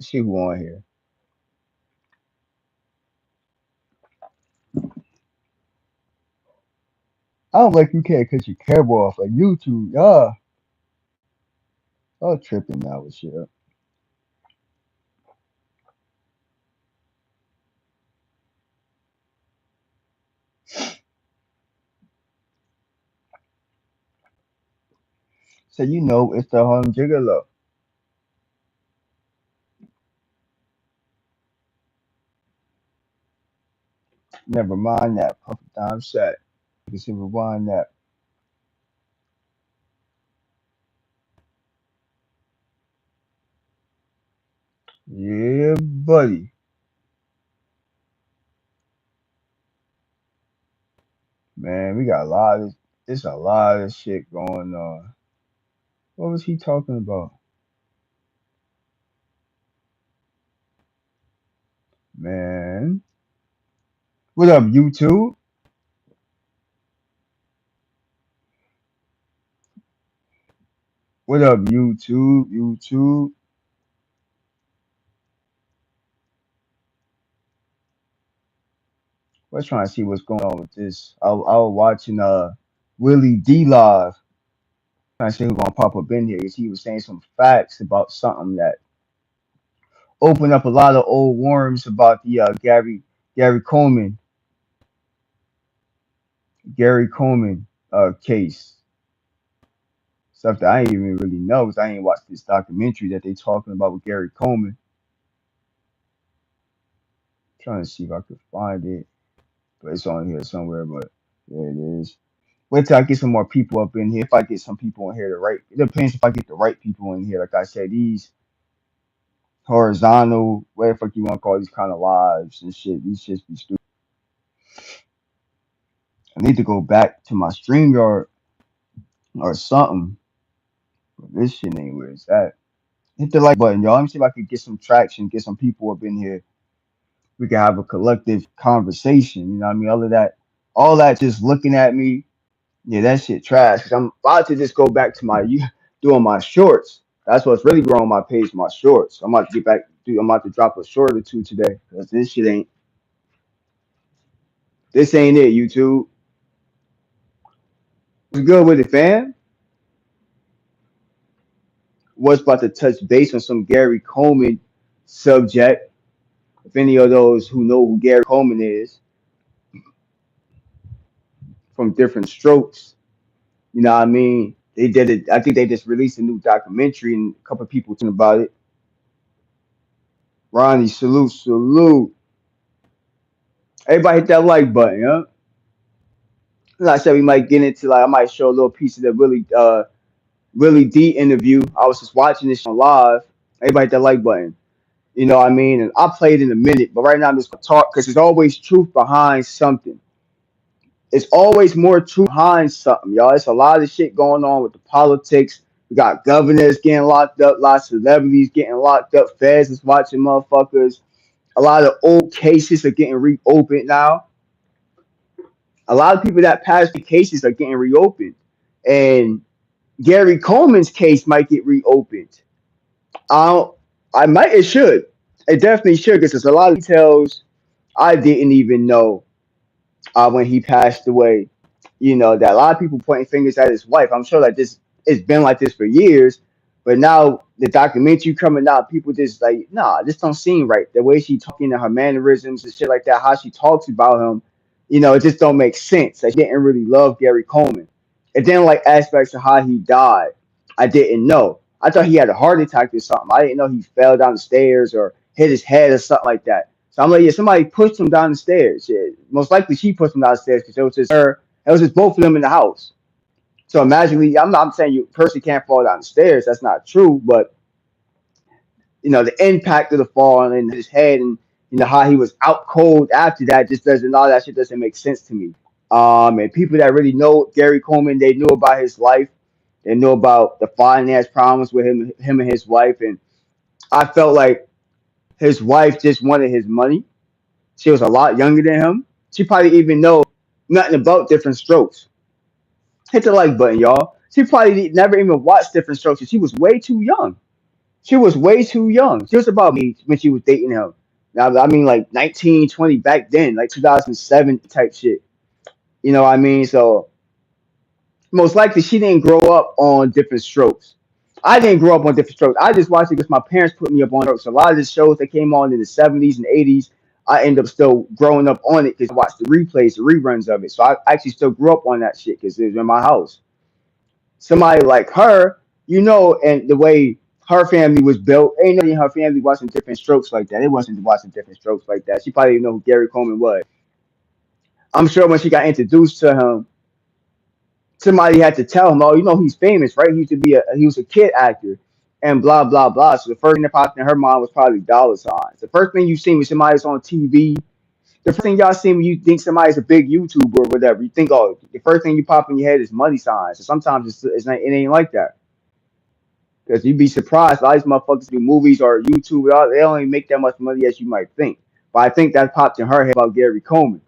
Let's see who on here. I don't like you can't cut your camera off like YouTube. Y'all tripping now with shit. So you know it's the Gigolo. Never mind that. Puff time set. You can see rewind that. Yeah, buddy. Man, we got a lot of it's a lot of shit going on. What was he talking about? Man. What up, YouTube? What up, YouTube? YouTube. I was trying to see what's going on with this. I was watching Willie D live. Trying to see who's gonna pop up in here because he was saying some facts about something that opened up a lot of old worms about the Gary Coleman case. Stuff that I ain't even really know because I ain't watched this documentary that they talking about with Gary Coleman. Trying to see if I could find it, but it's on here somewhere. But there it is. Wait till I get some more people up in here. If I get some people in here, it depends if I get the right people in here. Like I said, these horizontal, whatever the fuck you want to call these kind of lives and shit. These shits be stupid. I need to go back to my StreamYard or something. But this shit ain't where it's at. Hit the like button, y'all. Let me see if I can get some traction, get some people up in here. We can have a collective conversation. You know what I mean? All that just looking at me. Yeah, that shit trash. Cause I'm about to just go back to my doing my shorts. That's what's really growing my page, my shorts. I'm about to get back. Dude, I'm about to drop a short or two today. Cause this shit ain't. This ain't it. YouTube. What's good with it, fam? Was about to touch base on some Gary Coleman subject. If any of those who know who Gary Coleman is from different strokes, you know what I mean? They did it. I think they just released a new documentary and a couple of people talking about it. Ronnie, salute, salute. Everybody hit that like button, huh? Like I said, we might get into I might show a little piece of the Willie D interview. I was just watching this on live. Everybody hit that like button. You know what I mean? And I'll play it in a minute, but right now I'm just gonna talk because there's always truth behind something. It's always more truth behind something, y'all. It's a lot of shit going on with the politics. We got governors getting locked up, lots of celebrities getting locked up, feds is watching motherfuckers. A lot of old cases are getting reopened now. A lot of people that passed the cases are getting reopened. And Gary Coleman's case might get reopened. I don't, I might, it should. It definitely should because there's a lot of details I didn't even know when he passed away. You know that a lot of people pointing fingers at his wife. I'm sure that this it's been like this for years, but now the documentary coming out, people just like, nah, this don't seem right. The way she talking and her mannerisms and shit like that, how she talks about him, it just don't make sense. I didn't really love Gary Coleman. And then like aspects of how he died, I didn't know. I thought he had a heart attack or something. I didn't know he fell down the stairs or hit his head or something like that. So I'm like, yeah, somebody pushed him down the stairs. Yeah, most likely she pushed him down the stairs because it was just her. It was just both of them in the house. So imagine, I'm saying you person can't fall down the stairs. That's not true. But the impact of the fall in his head and how he was out cold after that just doesn't all that shit doesn't make sense to me. And people that really know Gary Coleman, they knew about his life. They knew about the finance problems with him and his wife. And I felt like his wife just wanted his money. She was a lot younger than him. She probably even know nothing about different strokes. Hit the like button, y'all. She probably never even watched different strokes. She was way too young. She was way too young. She was about me when she was dating him. Now, I mean, like 19, 20 back then, like 2007 type shit. You know what I mean? So most likely she didn't grow up on Different Strokes. I didn't grow up on Different Strokes. I just watched it because my parents put me up on Strokes. A lot of the shows that came on in the 70s and 80s, I end up still growing up on it because I watched the replays, the reruns of it. So I actually still grew up on that shit because it was in my house. Somebody like her, and the way her family was built, ain't nobody in her family watching Different Strokes like that. It wasn't watching Different Strokes like that. She probably didn't know who Gary Coleman was. I'm sure when she got introduced to him, somebody had to tell him, "Oh, he's famous, right? He was a kid actor, and blah blah blah." So the first thing that popped in her mind was probably dollar signs. The first thing you seen when somebody's on TV, the first thing y'all seen when you think somebody's a big YouTuber or whatever, you think, oh, the first thing you pop in your head is money signs. So sometimes it's not, it ain't like that. Because you'd be surprised, a lot of these motherfuckers do movies or YouTube, they don't even make that much money as you might think. But I think that popped in her head about Gary Coleman.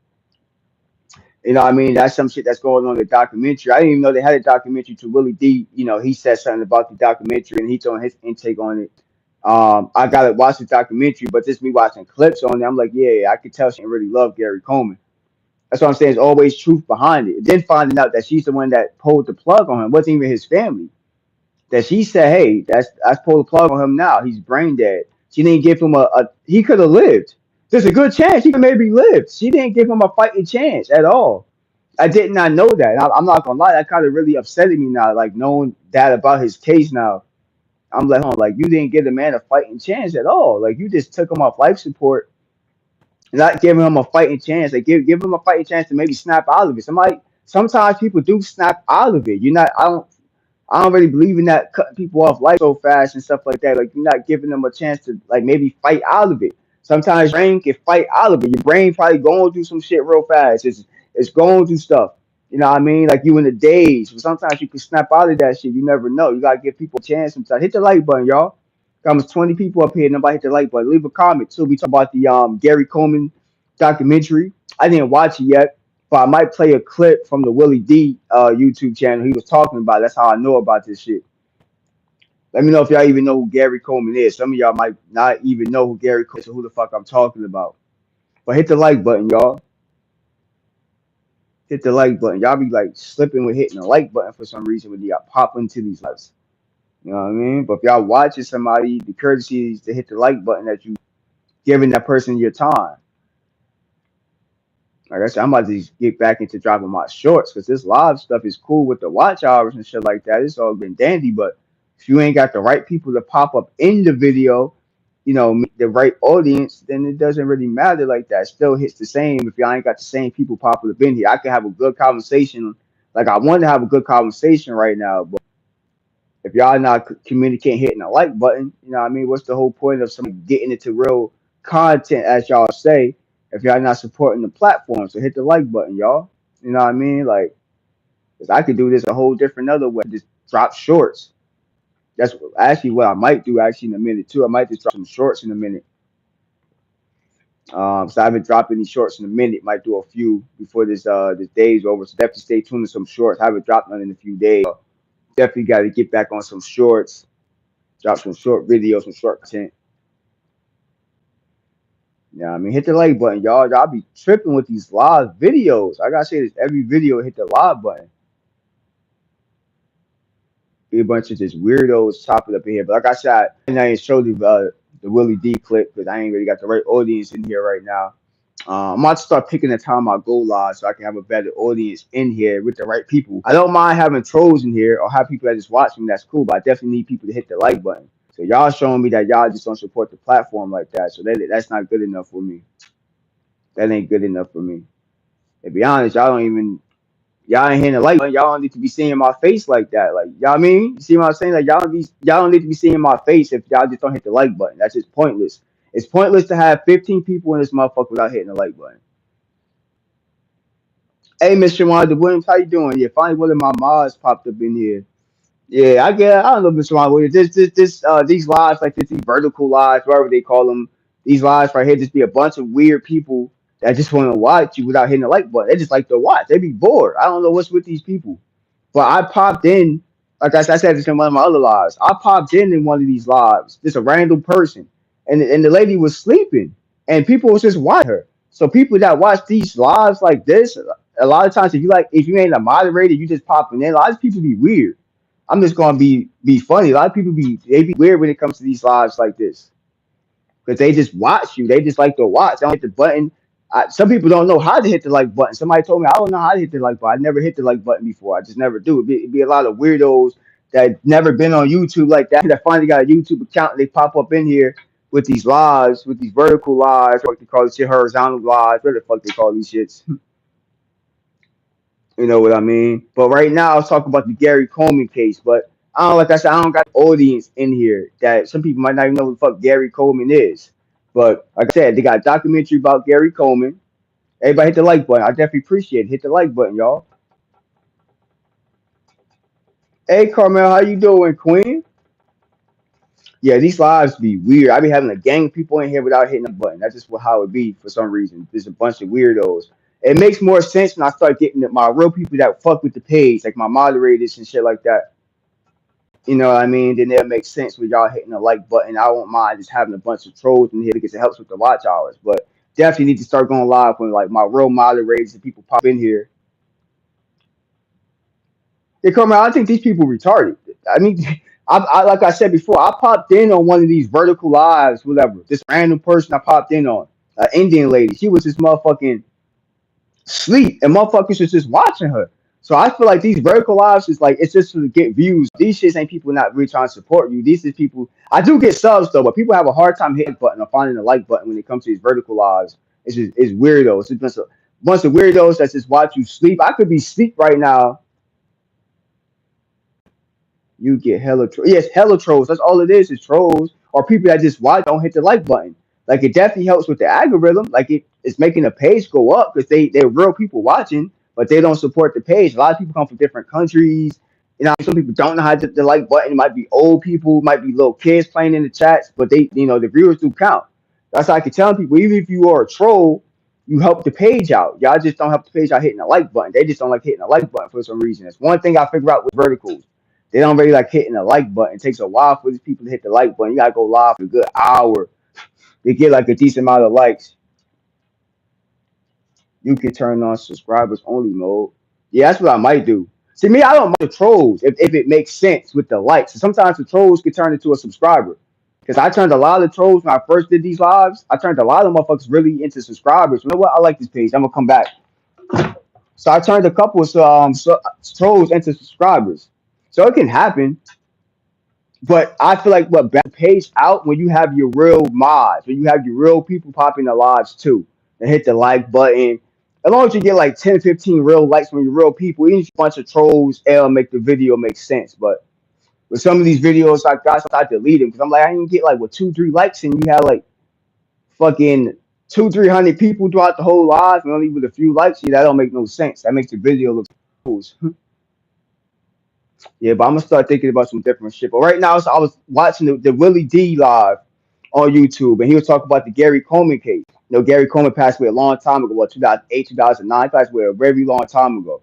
You know what I mean? That's some shit that's going on in the documentary. I didn't even know they had a documentary to Willie D. He said something about the documentary and he told his intake on it. I gotta watch the documentary, but just me watching clips on it, I'm like, yeah, I could tell she didn't really love Gary Coleman. That's what I'm saying. There's always truth behind it. Then finding out that she's the one that pulled the plug on him, wasn't even his family. That she said, hey, that's pulled the plug on him now. He's brain dead. She didn't give him a he could have lived. There's a good chance he could maybe live. She didn't give him a fighting chance at all. I did not know that. I'm not gonna lie, that kind of really upsetting me now, like knowing that about his case now. I'm like, like you didn't give the man a fighting chance at all. Like you just took him off life support, not giving him a fighting chance. Like give him a fighting chance to maybe snap out of it. Sometimes people do snap out of it. You're not. I don't really believe in that cutting people off life so fast and stuff like that. Like you're not giving them a chance to like maybe fight out of it. Sometimes your brain can fight out of it. Your brain probably going through some shit real fast. It's going through stuff. You know what I mean? Like you in the days. But sometimes you can snap out of that shit. You never know. You gotta give people a chance sometimes. Hit the like button, y'all. Comes 20 people up here. Nobody hit the like button. Leave a comment too. We talk about the Gary Coleman documentary. I didn't watch it yet, but I might play a clip from the Willie D YouTube channel he was talking about. That's how I know about this shit. Let me know if y'all even know who Gary Coleman is. Some of y'all might not even know who Gary Coleman is or who the fuck I'm talking about. But hit the like button, y'all. Hit the like button. Y'all be like slipping with hitting the like button for some reason when y'all pop into these lives. You know what I mean? But if y'all watching somebody, the courtesy is to hit the like button that you giving that person your time. Like I said, I'm about to just get back into dropping my shorts because this live stuff is cool with the watch hours and shit like that. It's all been dandy, but if you ain't got the right people to pop up in the video, the right audience, then it doesn't really matter like that. It still hits the same if y'all ain't got the same people popping up in here. I can have a good conversation. Like I want to have a good conversation right now, but if y'all not communicating, hitting the like button, you know what I mean? What's the whole point of somebody getting into real content, as y'all say, if y'all not supporting the platform? So hit the like button, y'all. You know what I mean? Like, 'cause I could do this a whole different other way. Just drop shorts. That's actually what I might do actually in a minute too. I might just drop some shorts in a minute. So I haven't dropped any shorts in a minute. Might do a few before this day's over. So definitely stay tuned to some shorts. I haven't dropped none in a few days. Definitely got to get back on some shorts. Drop some short videos, some short content. Yeah, I mean, hit the like button, y'all. Y'all be tripping with these live videos. I gotta say this every video, hit the like button. Be a bunch of just weirdos chopping up in here. But like I said, I ain't showed you the Willie D clip because I ain't really got the right audience in here right now. I'm about to start picking the time I go live so I can have a better audience in here with the right people. I don't mind having trolls in here or have people that just watch me. That's cool, but I definitely need people to hit the like button. So y'all showing me that y'all just don't support the platform like that. So that's not good enough for me. That ain't good enough for me. To be honest, y'all ain't hitting the like button. Y'all don't need to be seeing my face like that. Like y'all I mean, you see what I'm saying? Like y'all don't need to be seeing my face if y'all just don't hit the like button. That's just pointless. It's pointless to have 15 people in this motherfucker without hitting the like button. Hey, Mr. Wanda Williams, how you doing? Yeah, finally one of my mods popped up in here. Yeah, I don't know, Mr. Wanda Williams. These lives like this, these vertical lives, whatever they call them, these lives right here, just be a bunch of weird people that just want to watch you without hitting the like button. They just like to watch. They be bored. I don't know what's with these people. But I popped in. Like I said this in one of my other lives. I popped in one of these lives, just a random person, and the lady was sleeping, and people was just watching her. So people that watch these lives like this, a lot of times if you ain't a moderator, you just popping in. A lot of people be weird. I'm just gonna be funny. A lot of people be weird when it comes to these lives like this because they just watch you. They just like to watch. They don't hit the button. Some people don't know how to hit the like button. Somebody told me I don't know how to hit the like button. I never hit the like button before. I just never do. It'd be a lot of weirdos that never been on YouTube like that finally got a YouTube account. And they pop up in here with these lives, with these vertical lives, what they call this shit, horizontal lives, whatever the fuck they call these shits. You know what I mean? But right now, I was talking about the Gary Coleman case. But I don't like I said, I don't got an audience in here that some people might not even know who the fuck Gary Coleman is. But like I said, they got a documentary about Gary Coleman. Everybody hit the like button. I definitely appreciate it. Hit the like button, y'all. Hey Carmel, how you doing, Queen? Yeah, these lives be weird. I be having a gang of people in here without hitting a button. That's just how it be for some reason. There's a bunch of weirdos. It makes more sense when I start getting my real people that fuck with the page, like my moderators and shit like that. You know what I mean? Then it'll make sense with y'all hitting the like button. I won't mind just having a bunch of trolls in here because it helps with the watch hours. But definitely need to start going live when like my real moderators and people pop in here. They come out. I think these people retarded. I mean, I like I said before, I popped in on one of these vertical lives, whatever. This random person I popped in on, an Indian lady. She was just motherfucking sleep, and motherfuckers was just watching her. So I feel like these vertical lives is like it's just to get views. These shits ain't people not really trying to support you. These is people. I do get subs though, but people have a hard time hitting the button or finding the like button when it comes to these vertical lives. It's weirdos. It's just a bunch of weirdos that just watch you sleep. I could be sleep right now. You get yes, hella trolls. That's all it is trolls or people that just watch don't hit the like button. Like it definitely helps with the algorithm. Like it's making the page go up because they're real people watching, but they don't support the page. A lot of people come from different countries. You know, some people don't know how to hit the like button. It might be old people, might be little kids playing in the chats, but the viewers do count. That's how I can tell people, even if you are a troll, you help the page out. Y'all just don't help the page out hitting the like button. They just don't like hitting the like button for some reason. That's one thing I figure out with verticals. They don't really like hitting the like button. It takes a while for these people to hit the like button. You gotta go live for a good hour to get like a decent amount of likes. You can turn on subscribers only mode. Yeah, that's what I might do. See, me, I don't mind the trolls if it makes sense with the likes. Sometimes the trolls can turn into a subscriber. Because I turned a lot of trolls when I first did these lives. I turned a lot of motherfuckers really into subscribers. You know what? I like this page. I'm gonna come back. So I turned a couple of trolls into subscribers. So it can happen. But I feel like what better pays out when you have your real mods, when you have your real people popping the lives too, and hit the like button. As long as you get like 10, 15 real likes from your real people, even if a bunch of trolls, it'll make the video make sense. But with some of these videos I got, I delete them because I'm like, I didn't get like what 2, 3 likes, and you have like fucking 200, 300 people throughout the whole live, and only with a few likes. Yeah, that don't make no sense. That makes the video look cool. Yeah, but I'm gonna start thinking about some different shit. But right now, so I was watching the Willie D live on YouTube, and he was talking about the Gary Coleman case. Gary Coleman passed away a long time ago, what 2008, 2009, passed away a very long time ago,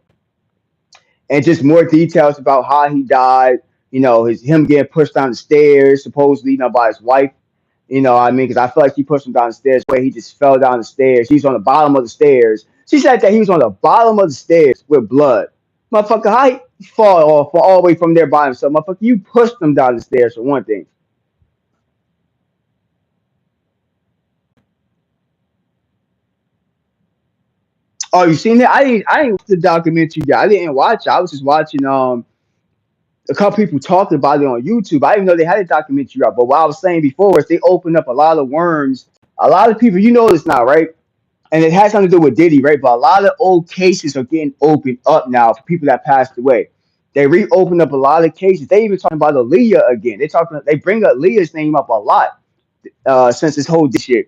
and just more details about how he died. Him getting pushed down the stairs, supposedly, by his wife. You know what I mean? Because I feel like she pushed him down the stairs where he just fell down the stairs. He's on the bottom of the stairs. She said that he was on the bottom of the stairs with blood. Motherfucker, how he fall off all the way from there by himself? Motherfucker, you pushed him down the stairs for one thing. Oh, you seen it? I didn't watch the documentary yet. I didn't watch it. I was just watching a couple people talking about it on YouTube. I didn't know they had a documentary out. But what I was saying before is they opened up a lot of worms. A lot of people, you know this now, right? And it has something to do with Diddy, right? But a lot of old cases are getting opened up now for people that passed away. They reopened up a lot of cases. They even talking about Aaliyah again. They bring up Aaliyah's name up a lot since this whole this year.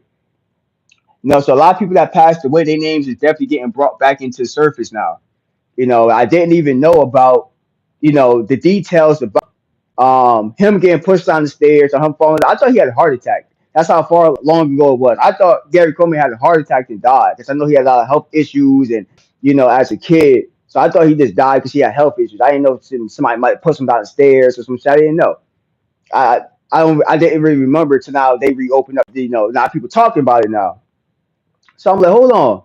So a lot of people that passed away, their names is definitely getting brought back into the surface now. I didn't even know about, the details about him getting pushed down the stairs or him falling. I thought he had a heart attack. That's how far long ago it was. I thought Gary Coleman had a heart attack and died because I know he had a lot of health issues and as a kid. So I thought he just died because he had health issues. I didn't know somebody might push him down the stairs or some shit. I didn't know. I I didn't really remember till now they reopened up. Now people talking about it now. So I'm like, hold on.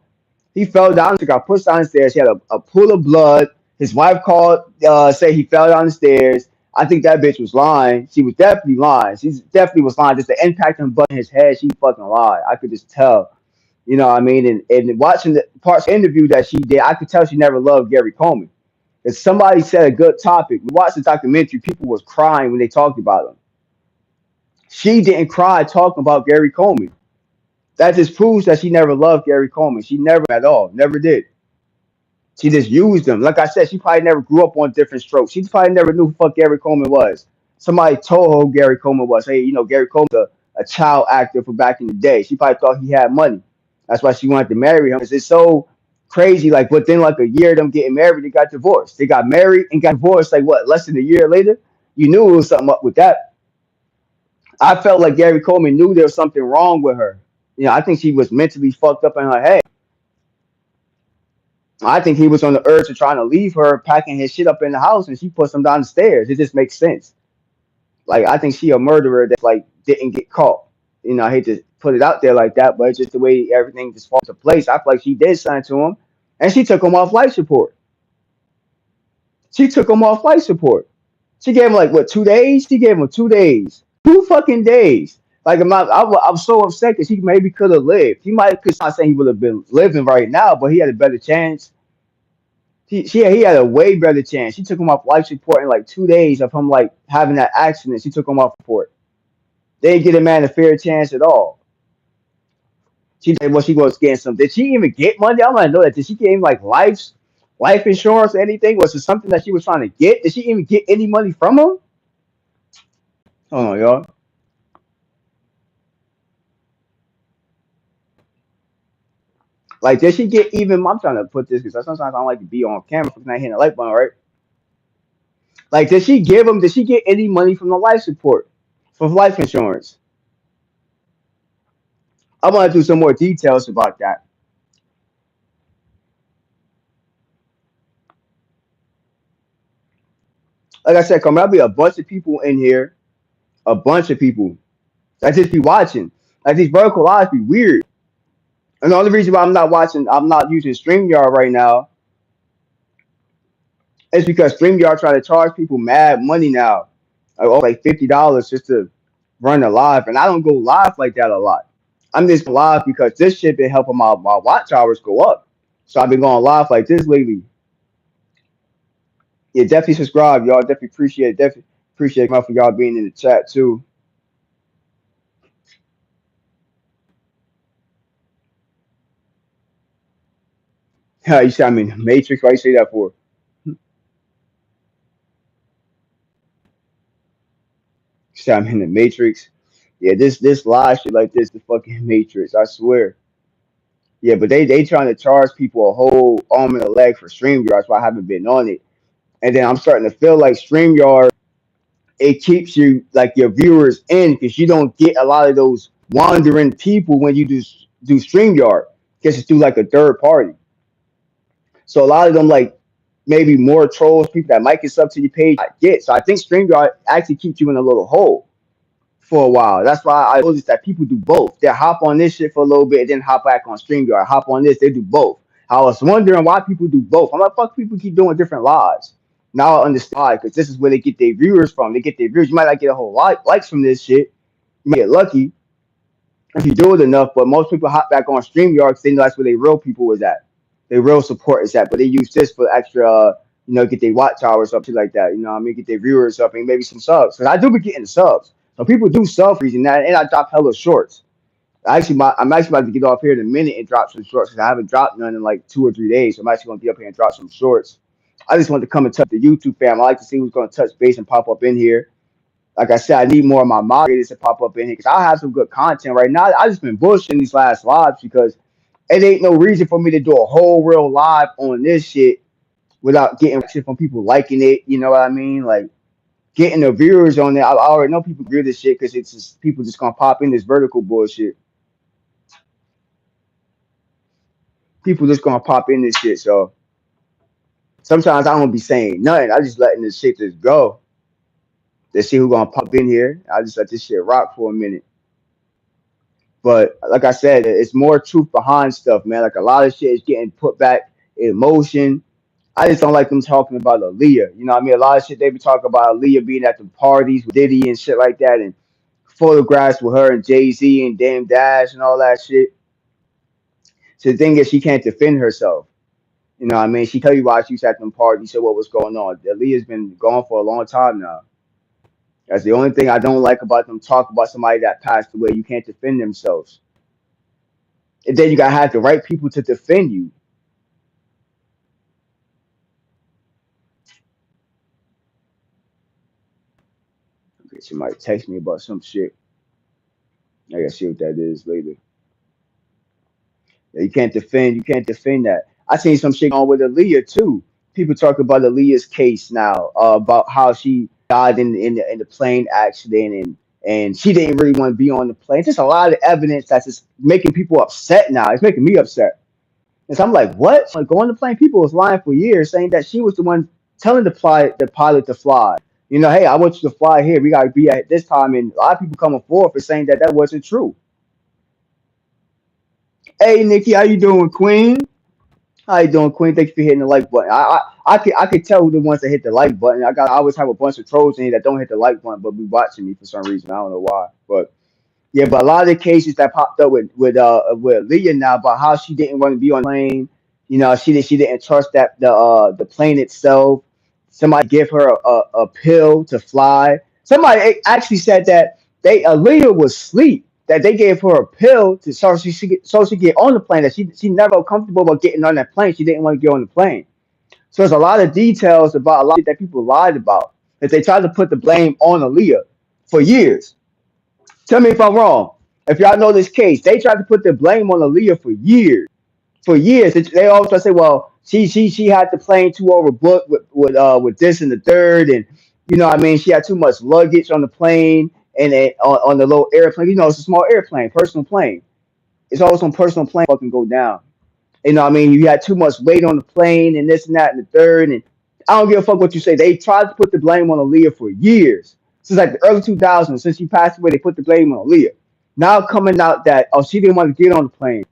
He fell down, got pushed down the stairs. He had a pool of blood. His wife called, say he fell down the stairs. I think that bitch was lying. She was definitely lying. She definitely was lying. Just the impact on butt in his head, she fucking lied. I could just tell. You know what I mean? And watching the parts of the interview that she did, I could tell she never loved Gary Coleman. If somebody said a good topic, we watched the documentary, people was crying when they talked about him. She didn't cry talking about Gary Coleman. That just proves that she never loved Gary Coleman. She never at all. Never did. She just used him. Like I said, she probably never grew up on different strokes. She probably never knew who fuck Gary Coleman was. Somebody told her who Gary Coleman was. Hey, Gary Coleman's a child actor from back in the day. She probably thought he had money. That's why she wanted to marry him. It's so crazy. Like within like a year of them getting married, they got divorced. They got married and got divorced like what, less than a year later? You knew it was something up with that. I felt like Gary Coleman knew there was something wrong with her. I think she was mentally fucked up in her head. I think he was on the urge of trying to leave her, packing his shit up in the house, and she pushed him down the stairs. It just makes sense. Like I think she a murderer that like didn't get caught. I hate to put it out there like that, but it's just the way everything just falls into place. I feel like she did something to him, and she took him off life support. She took him off life support. She gave him like what 2 days? She gave him 2 days, 2 fucking days. Like I'm so upset because he maybe could have lived. He might. Cause I'm not saying he would have been living right now, but he had a better chance. He had a way better chance. She took him off life support in like 2 days of him like having that accident. She took him off support. They didn't get a man a fair chance at all. She said, well, she was getting some. Did she even get money? I want to know that. Did she get him like life insurance or anything? Was it something that she was trying to get? Did she even get any money from him? Hold on, y'all. Like, did she get even? I'm trying to put this because sometimes I don't like to be on camera because I'm not hitting the light button, right? Like, did she give him? Did she get any money from the life support, from life insurance? I want to do some more details about that. Like I said, come there'll be a bunch of people in here, a bunch of people that just be watching. Like these vertical lives be weird. And the only reason why I'm not using StreamYard right now is because StreamYard try to charge people mad money now. Like $50 just to run a live. And I don't go live like that a lot. I'm just live because this shit been helping my watch hours go up. So I've been going live like this lately. Yeah, definitely subscribe, y'all. Definitely appreciate for y'all being in the chat too. You say I'm in the Matrix. Why you say that for? You say I'm in the Matrix. Yeah, this live shit like this, the fucking Matrix. I swear. Yeah, but they trying to charge people a whole arm and a leg for StreamYard. That's why I haven't been on it. And then I'm starting to feel like StreamYard, it keeps you like your viewers in because you don't get a lot of those wandering people when you do StreamYard because it's through like a third party. So a lot of them like maybe more trolls, people that might get sub to your page, I get. So I think StreamYard actually keeps you in a little hole for a while. That's why I noticed that people do both. They hop on this shit for a little bit and then hop back on StreamYard. Hop on this, they do both. I was wondering why people do both. I'm like, fuck, people keep doing different lives. Now I understand why, because this is where they get their viewers from. They get their viewers. You might not get a whole lot likes from this shit. You might get lucky if you do it enough, but most people hop back on StreamYard because they know that's where their real people is at. Their real support is at. But they use this for extra, get their watch hours up, shit like that. You know what I mean? Get their viewers up and maybe some subs. Because I do be getting subs. So people do sub for reason that, and I drop hella shorts. I'm actually about to get off here in a minute and drop some shorts because I haven't dropped none in like 2 or 3 days. So I'm actually gonna get up here and drop some shorts. I just want to come and touch the YouTube fam. I like to see who's gonna touch base and pop up in here. Like I said, I need more of my moderators to pop up in here because I have some good content right now. I just been bullshitting these last lives because it ain't no reason for me to do a whole real live on this shit without getting shit from people liking it. You know what I mean? Like getting the viewers on there. I already know people view this shit because it's just people just gonna pop in this vertical bullshit. People just gonna pop in this shit. So Sometimes I don't be saying nothing. I just letting this shit just go. To see who gonna pop in here. I just let this shit rock for a minute. But like I said, it's more truth behind stuff, man. Like a lot of shit is getting put back in motion. I just don't like them talking about Aaliyah. You know what I mean? A lot of shit they be talking about Aaliyah being at the parties with Diddy and shit like that, and photographs with her and Jay Z and Dame Dash and all that shit. So the thing is, she can't defend herself. You know what I mean? She tell you why she was at them parties, so what was going on. Aaliyah's been gone for a long time now. That's the only thing I don't like about them talk about somebody that passed away. You can't defend themselves. And then you gotta have the right people to defend you. Okay, she might text me about some shit. I gotta see what that is later. Yeah, you can't defend that. I seen some shit on with Aaliyah too. People talk about Aaliyah's case now, about how she died in the plane accident, and she didn't really want to be on the plane. Just a lot of evidence that's just making people upset now. It's making me upset. And so I'm like, what? Like, go on the plane. People was lying for years, saying that she was the one telling the pilot to fly. You know, hey, I want you to fly here. We got to be at this time. And a lot of people coming forward for saying that that wasn't true. Hey, Nikki, how you doing, Queen? How you doing, Queen? Thank you for hitting the like button. I could tell who the ones that hit the like button. I always have a bunch of trolls in here that don't hit the like button, but be watching me for some reason. I don't know why, but yeah, but a lot of the cases that popped up with Leah now about how she didn't want to be on the plane, you know, she didn't trust that the plane itself. Somebody give her a pill to fly. Somebody actually said that they Leah was asleep. That they gave her a pill to so she get on the plane. That she never felt comfortable about getting on that plane. She didn't want to get on the plane. So there's a lot of details about a lot of shit that people lied about. That they tried to put the blame on Aaliyah for years. Tell me if I'm wrong. If y'all know this case, they tried to put the blame on Aaliyah for years. For years, they always try to say, "Well, she had the plane too overbooked with this and the third, and you know, what I mean, she had too much luggage on the plane and on the little airplane. You know, it's a small airplane, personal plane. It's always on personal plane fucking go down. You know, what I mean, you had too much weight on the plane and this and that and the third, and I don't give a fuck what you say. They tried to put the blame on Aaliyah for years. Since like the early 2000s, since she passed away, they put the blame on Aaliyah. Now coming out that, oh, she didn't want to get on the plane.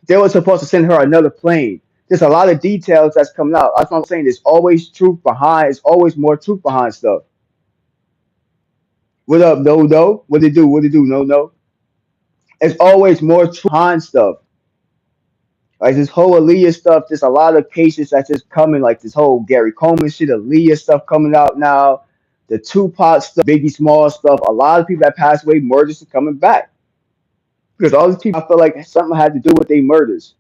They were supposed to send her another plane. There's a lot of details that's coming out. That's what I'm saying. There's always truth behind. There's always more truth behind stuff. What up, no no? What it do? What it do? No no. There's always more truth behind stuff. Like this whole Aaliyah stuff, there's a lot of cases that's just coming, like this whole Gary Coleman shit, Aaliyah stuff coming out now, the Tupac stuff, Biggie Small stuff. A lot of people that passed away, murders are coming back because all these people, I feel like something had to do with their murders.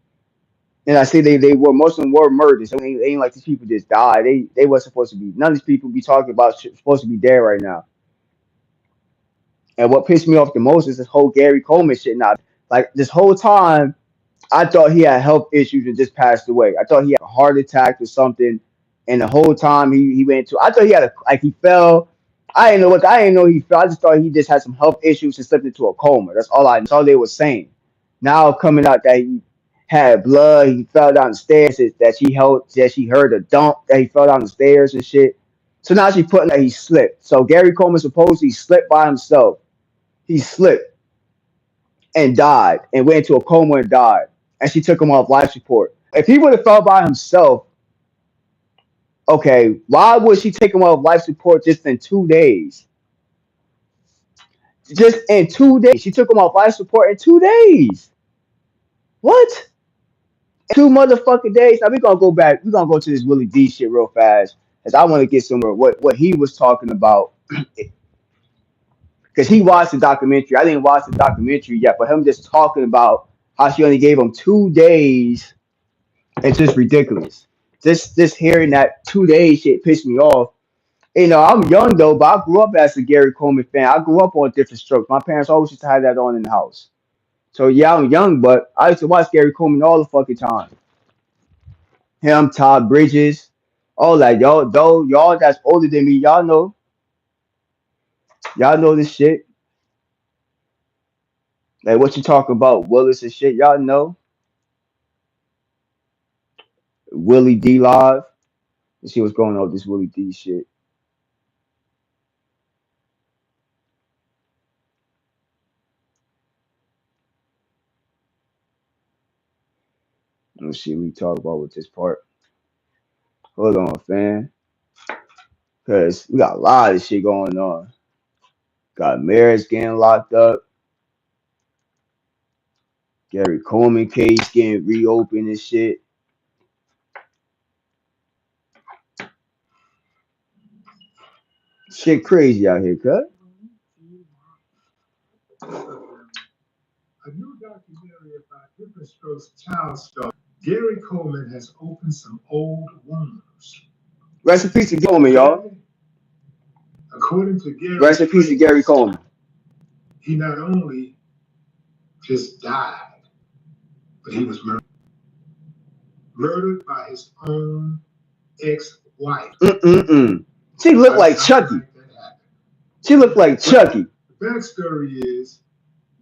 And I say they were most of them were murders. So it ain't like these people just died. They were supposed to be. None of these people be talking about shit supposed to be dead right now. And what pissed me off the most is this whole Gary Coleman shit. Now, like this whole time, I thought he had health issues and just passed away. I thought he had a heart attack or something. And the whole time he went to, I thought he had like he fell. I didn't know he fell. I just thought he just had some health issues and slipped into a coma. That's all they were saying. Now coming out that he had blood, he fell down the stairs, that she heard a dump, that he fell down the stairs and shit. So now she's putting that he slipped. So Gary Coleman supposedly slipped by himself. He slipped and died and went into a coma and died. And she took him off life support. If he would have fell by himself, okay, why would she take him off life support just in 2 days? Just in 2 days. She took him off life support in 2 days. What? 2 motherfucking days. Now we're gonna go back. We're gonna go to this Willie D shit real fast. Because I want to get some of what he was talking about. Because he watched the documentary. I didn't watch the documentary yet, but him just talking about how she only gave him 2 days. It's just ridiculous. Just hearing that 2 days shit pissed me off. You know, I'm young though, but I grew up as a Gary Coleman fan. I grew up on different strokes. My parents always used to have that on in the house. So yeah, I'm young, but I used to watch Gary Coleman all the fucking time. Him, Todd Bridges, all that. Y'all that's older than me, y'all know this shit. Like what you talking about, Willis and shit. Y'all know Willie D live. Let's see what's going on with this Willie D shit. Let's see what we talk about with this part. Hold on, fam. Cause we got a lot of shit going on. Got Maris getting locked up. Gary Coleman case getting reopened and shit. Shit crazy out here, cut. A new documentary about different strokes child star Gary Coleman has opened some old wounds. Rest in peace to Coleman, y'all. According to Gary, Rest in peace to Gary Coleman. He not only just died, but he was murdered by his own ex-wife. She looked like Chucky. She looked like Chucky. The backstory is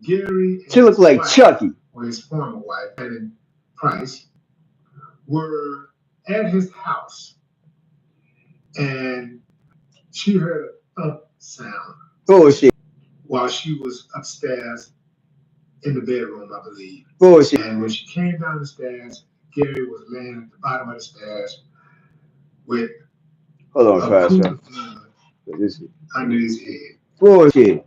Gary and she looked like Chucky, or his former wife, and Price, were at his house, and she heard a thump sound. Bullshit. While she was upstairs in the bedroom, I believe. Bullshit. And when she came down the stairs, Gary was laying at the bottom of the stairs with hold on, fast, under his head. Bullshit.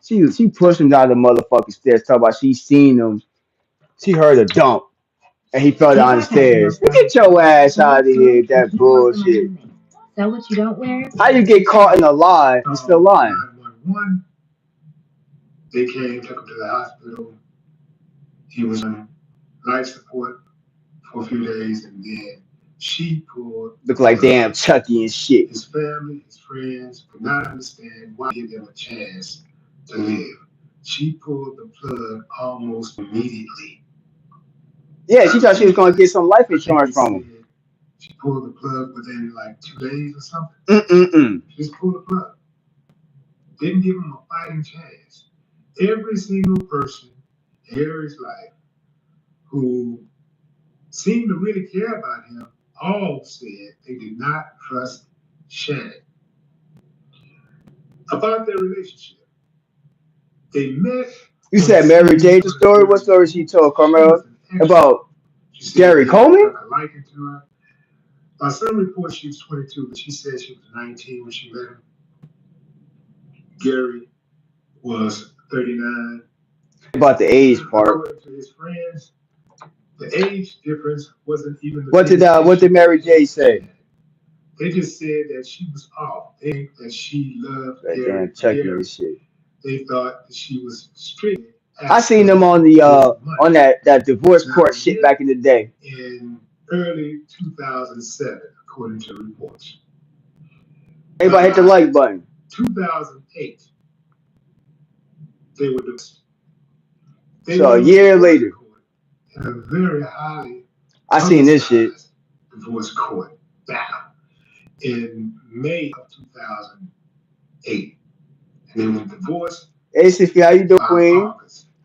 She pushed him down the motherfucking stairs, talking about she seen him. She heard a dump, and he fell down the stairs. Get your ass out of here, that bullshit. Sell what you don't wear. How you get caught in a lie and still lying? 911. They came, took him to the hospital. He was on life support for a few days, and then she pulled. Look like damn Chucky and shit. His family, his friends could not understand why he gave them a chance to live. She pulled the plug almost immediately. Yeah, she thought she was going to get some life insurance from him. She pulled the plug within like 2 days or something. She just pulled the plug. Didn't give him a fighting chance. Every single person in Harry's life who seemed to really care about him all said they did not trust Shannon. About their relationship, they met. You said Mary J. The story? What story she told, Carmel? About Gary Coleman? By some reports, she was 22, but she said she was 19 when she met him. Gary was 39. About the age part. According to his friends, the age difference wasn't even the what did Mary J. say? They just said that she was off. They think that she loved that Gary. Damn Chucky and shit. They thought that she was strict. I seen them on the on that divorce court shit back in the day. In early 2007, according to reports. Everybody hit the like button. 2008, they were divorced. So a year later. In a very highly I seen this shit. Divorce court battle in May of 2008. And they were divorced. Hey Sophie, how you doing, Queen?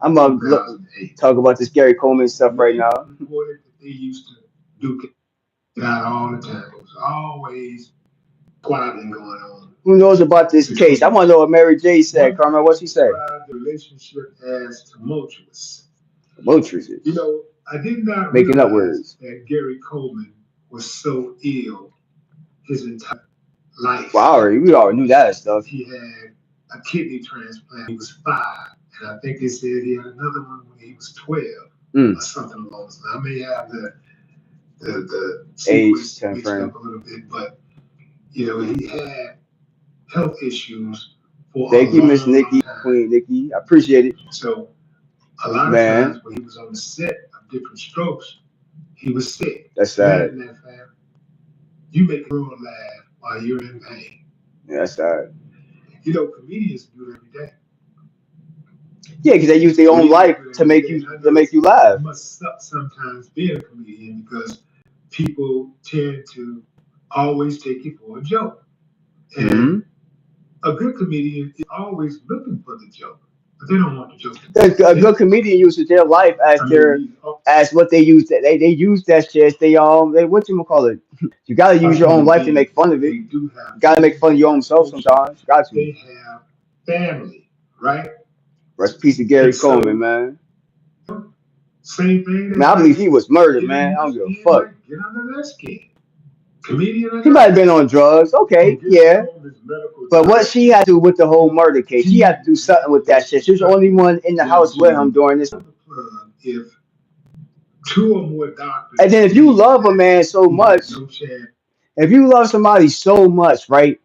I'm talk about this Gary Coleman stuff right now. Reported that they used to duke it out all the time. It was always squabbling going on. Who knows about this case? I want to know what Mary J. said. Carmen, what she said? The relationship as tumultuous. Tumultuous. You know, I did not making up words that Gary Coleman was so ill his entire life. Wow, we already knew that stuff. He had a kidney transplant. He was 5, and I think they said he had another one when he was 12 or something along those lines. I may have the age mixed up a little bit, but you know, he had health issues for Thank you, Miss Nikki, Queen Nikki. I appreciate it. So a lot of times when he was on the set of Different Strokes, he was sick. That's sad. You make the world laugh while you're in pain. Yeah, that's sad. You know, comedians do it every day. Yeah, because they use their own life to make you laugh. It must suck sometimes being a comedian because people tend to always take you for a joke. And a good comedian is always looking for the joke. but they don't want the joke to A, be a good authentic. comedian uses their life as I mean, their as what they use. They use that shit as they what you call it. You gotta use your own human life to make beings. fun of it. They do You have gotta make feelings, fun of they your have own self emotions, sometimes. You got to. they have family, right? Rest in peace to Gary And Coleman, so, man. same thing, they Man, I believe might he was murdered, get under man. I your don't give a skin, fuck. might get under their skin. Comedian or He might not. have been on drugs. On Okay, Gary yeah. Coleman's medical But what she directive, had to do with the whole murder case, she he had to do something with that shit. She was the only one in the was house with him to during this. pull the plug if two or more And doctors then if you agreed love a that man so he had much, no chance. if you love somebody so much, right?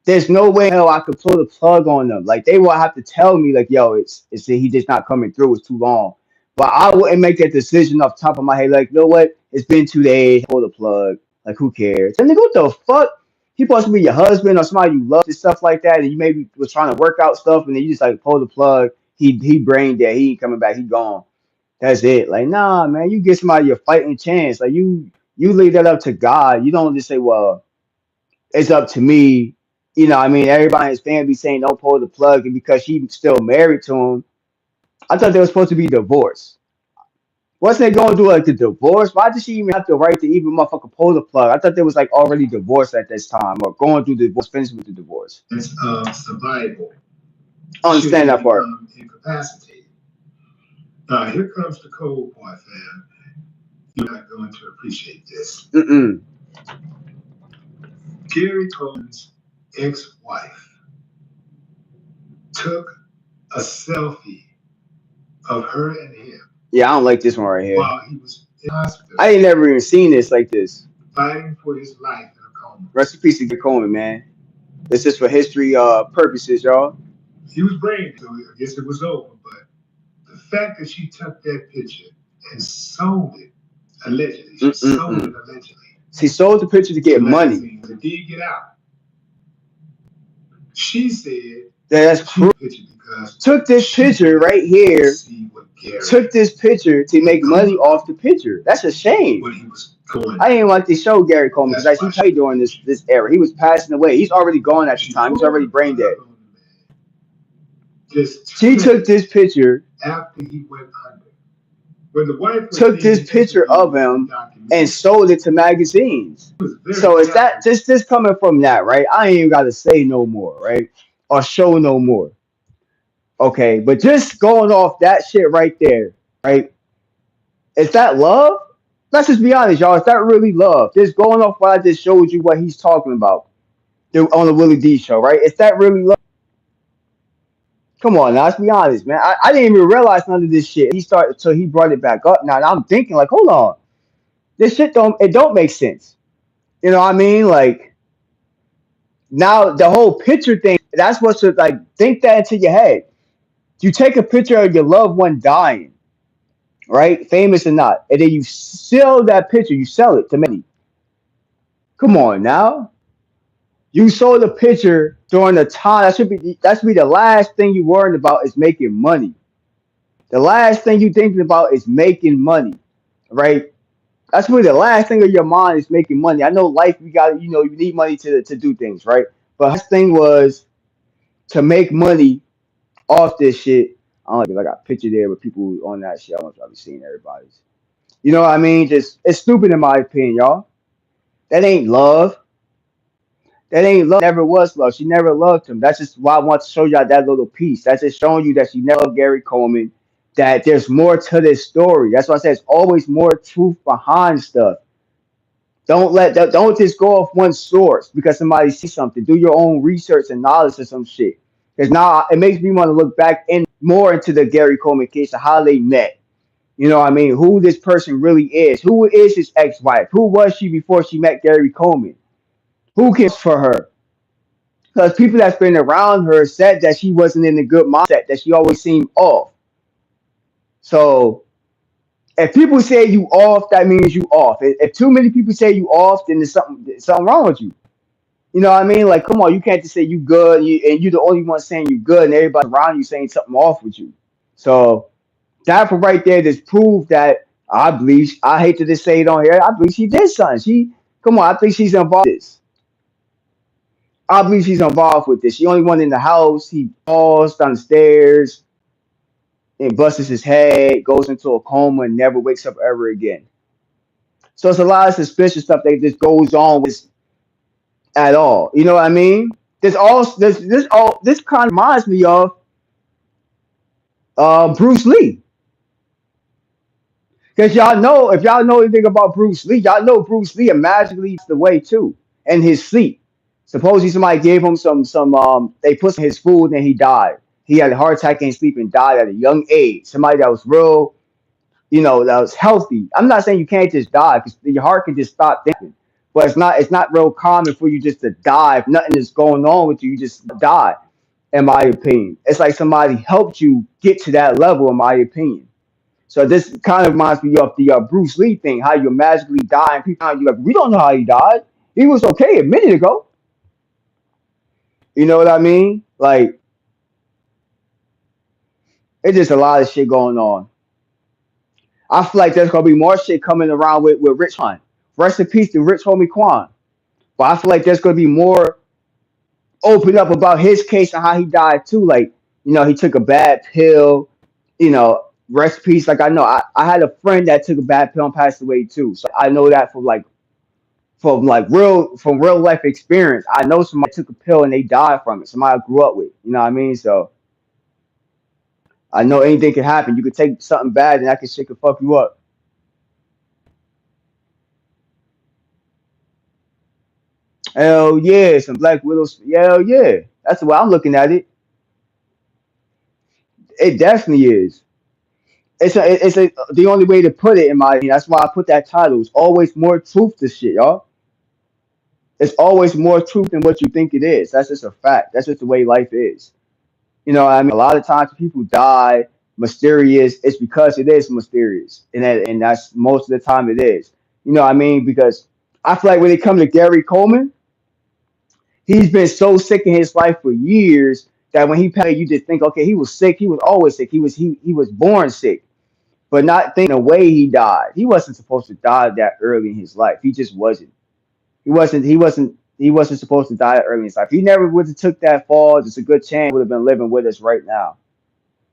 There's no way in hell I could pull the plug on them. Like they will have to tell me, like, yo, it's he just not coming through. It's too long. But I wouldn't make that decision off the top of my head. Like, you know what? It's been 2 days. Pull the plug. Like, who cares? And nigga, what the fuck? He supposed to be your husband or somebody you love and stuff like that. And you maybe was trying to work out stuff, and then you just like pull the plug. He brain dead. He ain't coming back. He gone. That's it. Like, nah, man. You get somebody your fighting chance. Like you leave that up to God. You don't just say, well, it's up to me. You know, I mean, everybody in his family saying don't pull the plug, and because she's still married to him, I thought they were supposed to be divorced. Wasn't they going to do like the divorce? Why did she even have the right to even motherfucker pull the plug? I thought they was like already divorced at this time or going through the divorce, finished with the divorce. Survival I should understand he that part. become incapacitated. Here comes the cold part, fam. You're not going to appreciate this. Mm-mm. Gary Coleman's ex-wife took a selfie of her and him Yeah, I don't like this one right here. while he was in hospital. I ain't never even seen this like this. Fighting for his life in a coma. Rest in peace to Gary Coleman, man. This is for history purposes, y'all. He was brain, so I guess it was over. But the fact that she took that picture and sold it, allegedly, she sold it allegedly. She sold the picture to get money. It did get out. She said that's proof. Took this picture right here. Took this picture to make money off the picture. That's a shame. I didn't like to show Gary Coleman because he played during this era. He was passing away. He's already gone at the time. He's already brain dead. She took this picture after he went under. When the wife took this picture of him and sold it to magazines. So is that this coming from that, right? I ain't even gotta say no more, right? Or show no more. Okay, but just going off that shit right there, right? Is that love? Let's just be honest, y'all. Is that really love? Just going off what I just showed you what he's talking about on the Willie D show, right? Is that really love? Come on, now, let's be honest, man. I didn't even realize none of this shit. He started, so he brought it back up. Now I'm thinking, like, hold on, this shit don't make sense. You know what I mean? Like now the whole picture thing. That's what should like think that into your head. You take a picture of your loved one dying, right, famous or not, and then you sell that picture. You sell it to many. Come on now. You sold a picture during the time that should be the last thing you worrying about is making money. The last thing you thinking about is making money, right? That's really the last thing on your mind is making money. I know life, you got, you need money to do things, right? But his thing was to make money off this shit. I don't know if I got a picture there with people on that shit. I don't know if I've seen everybody's. You know what I mean? Just it's stupid in my opinion, y'all. That ain't love. That ain't love. Never was love. She never loved him. That's just why I want to show y'all that little piece. That's just showing you that she never loved Gary Coleman. That there's more to this story. That's why I said there's always more truth behind stuff. Don't just go off one source because somebody sees something. Do your own research and knowledge of some shit. Because now it makes me want to look back in more into the Gary Coleman case of how they met. You know what I mean? Who this person really is. Who is his ex-wife? Who was she before she met Gary Coleman? Who cares for her? Because people that's been around her said that she wasn't in a good mindset, that she always seemed off. So if people say you off, that means you off. If too many people say you off, then there's something wrong with you. You know what I mean? Like, come on, you can't just say you good and you're the only one saying you good, and everybody around you saying something off with you. So that for right there just proved that I believe. I hate to just say it on here. I believe she did something. Come on. I think she's involved with this. I believe she's involved with this. She only one in the house. He falls down the stairs. and busts his head, goes into a coma, and never wakes up ever again. So it's a lot of suspicious stuff that just goes on with at all. You know what I mean? This kind of reminds me of Bruce Lee. Because y'all know, if y'all know anything about Bruce Lee, y'all know Bruce Lee magically passed away too in his sleep. Supposedly somebody gave him some they put some in his food and he died. He had a heart attack in his sleep and died at a young age. Somebody that was real, that was healthy. I'm not saying you can't just die because your heart can just stop thinking. But it's not real common for you just to die. If nothing is going on with you, you just die, in my opinion. It's like somebody helped you get to that level, in my opinion. So this kind of reminds me of the Bruce Lee thing, how you magically die and people you like, we don't know how he died. He was okay a minute ago. You know what I mean? Like it's just a lot of shit going on. I feel like there's gonna be more shit coming around with Rich Hunt. Rest in peace to Rich Homie Quan. But I feel like there's gonna be more open up about his case and how he died too. Like, he took a bad pill, rest in peace. Like I had a friend that took a bad pill and passed away too. So I know that from real life experience. I know somebody took a pill and they died from it. Somebody I grew up with. You know what I mean? So I know anything can happen. You could take something bad and that shit could fuck you up. Hell yeah, some Black Widows. Hell yeah, that's the way I'm looking at it. It definitely is. It's the only way to put it in my opinion. That's why I put that title. It's always more truth to shit, y'all. It's always more truth than what you think it is. That's just a fact. That's just the way life is. You know what I mean? A lot of times people die mysterious. It's because it is mysterious, and that's most of the time it is. You know what I mean? Because I feel like when it comes to Gary Coleman, he's been so sick in his life for years that when he passed, you just think, okay, he was sick. He was always sick. He was born sick, but not thinking the way he died. He wasn't supposed to die that early in his life. He just wasn't. He wasn't supposed to die early in his life. He never would have took that fall. There's a good chance he would have been living with us right now.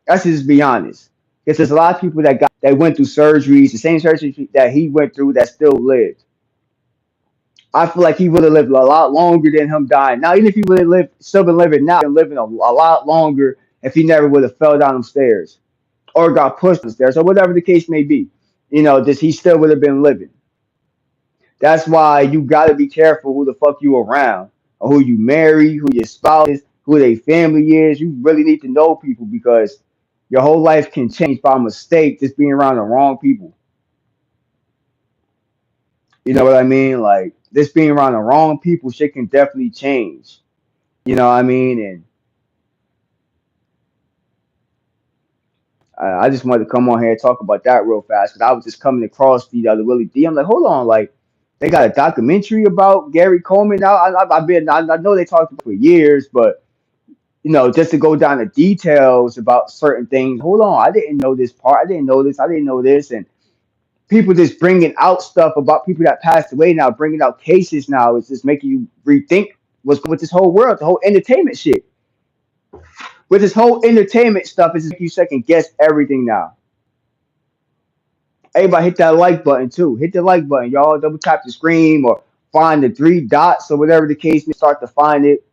Let's just be honest. Because there's a lot of people that went through surgeries, the same surgery that he went through that still lived. I feel like he would have lived a lot longer than him dying. Now, even if he would have still been living now, been living a lot longer if he never would have fell down them stairs or got pushed down the stairs or whatever the case may be. Just he still would have been living. That's why you gotta be careful who the fuck you around, or who you marry, who your spouse is, who their family is. You really need to know people because your whole life can change by mistake just being around the wrong people. You know what I mean? Like just being around the wrong people, shit can definitely change. You know what I mean? And I just wanted to come on here and talk about that real fast because I was just coming across the other Willie D. I'm like, hold on, like they got a documentary about Gary Coleman now. I know they talked for years, but just to go down the details about certain things. Hold on, I didn't know this part. I didn't know this. I didn't know this, and people just bringing out stuff about people that passed away now, bringing out cases now. It's just making you rethink what's with this whole world, the whole entertainment shit. With this whole entertainment stuff, it's just make you second guess everything now. Everybody hit that like button too. Hit the like button, y'all. Double tap the screen or find the three dots or whatever the case may start to find it.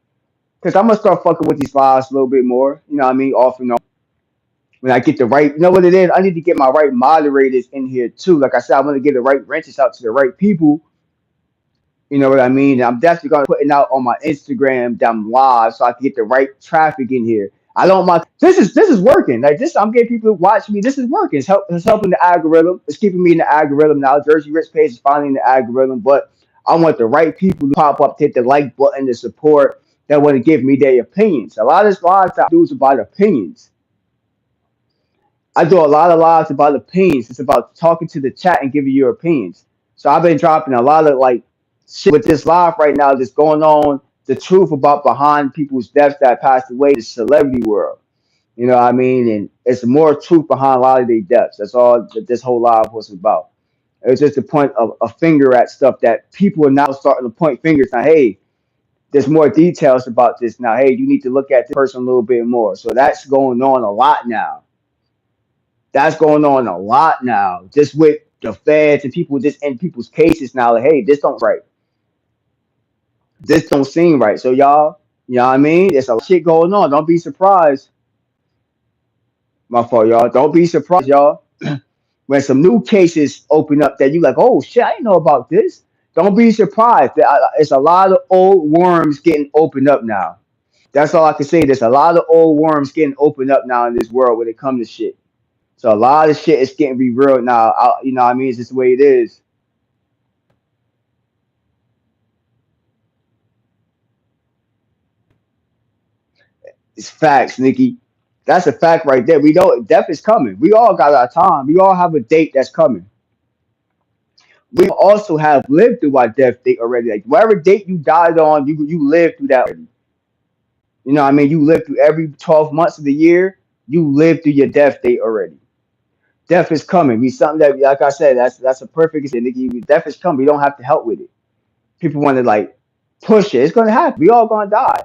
Cause I'm gonna start fucking with these lives a little bit more. You know what I mean? Off and on. When I get the right, you know what it is? I need to get my right moderators in here too. Like I said, I want to get the right wrenches out to the right people. You know what I mean? And I'm definitely gonna put it out on my Instagram down live so I can get the right traffic in here. I don't mind. This is working. Like this, I'm getting people to watch me. This is working. It's helping the algorithm. It's keeping me in the algorithm now. Jersey Rich page is finally in the algorithm, but I want the right people to pop up, to hit the like button, to support, that want to give me their opinions. A lot of this live I do is about opinions. I do a lot of lives about opinions. It's about talking to the chat and giving your opinions. So I've been dropping a lot of like shit with this live right now that's going on, the truth about behind people's deaths that passed away in the celebrity world. You know what I mean? And it's more truth behind a lot of their deaths. That's all that this whole live was about. It's just a point of a finger at stuff that people are now starting to point fingers now. Hey, there's more details about this now. Hey, you need to look at this person a little bit more. So that's going on a lot now. That's going on a lot now, just with the feds and people just in people's cases now. Like, hey, this don't right. This don't seem right. So y'all, you know what I mean? There's a lot of shit going on. Don't be surprised. My fault, y'all. Don't be surprised, y'all. When some new cases open up that you like, oh shit, I didn't know about this. Don't be surprised. It's a lot of old worms getting opened up now. That's all I can say. There's a lot of old worms getting opened up now in this world when it comes to shit. So a lot of shit is getting revealed now. You know what I mean? It's just the way it is. It's facts, Nikki. That's a fact right there. We know death is coming. We all got our time. We all have a date that's coming. We also have lived through our death date already. Like whatever date you died on, you lived through that already. You know what I mean? You lived through every 12 months of the year. You lived through your death date already. Death is coming. We something that, like I said, that's a perfect example, Nikki. Death is coming. We don't have to help with it. People want to like push it. It's gonna happen. We all gonna die.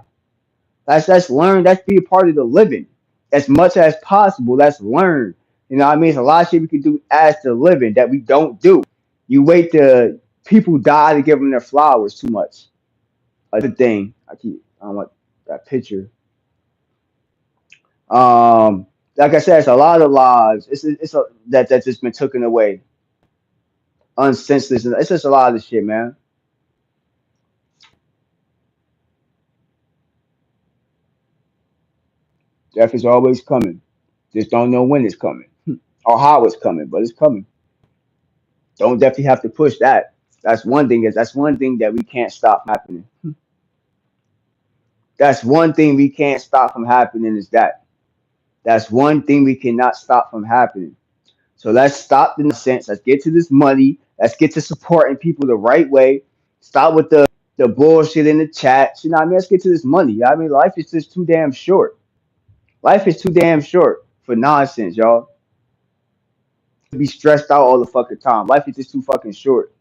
Let's learn. Let's be a part of the living as much as possible. Let's learn. You know what I mean? It's a lot of shit we can do as the living that we don't do. You wait till people die to give them their flowers too much. Other thing, I don't want that picture. Like I said, it's a lot of lives. That's just been taken away, unsenseless. It's just a lot of shit, man. Death is always coming. Just don't know when it's coming or how it's coming, but it's coming. Don't definitely have to push that. That's one thing that we can't stop happening. That's one thing we can't stop from happening is that. That's one thing we cannot stop from happening. So let's stop the nonsense. Let's get to this money. Let's get to supporting people the right way. Stop with the bullshit in the chat. You know what I mean? Let's get to this money. I mean, life is just too damn short. Life is too damn short for nonsense, y'all. Be stressed out all the fucking time. Life is just too fucking short.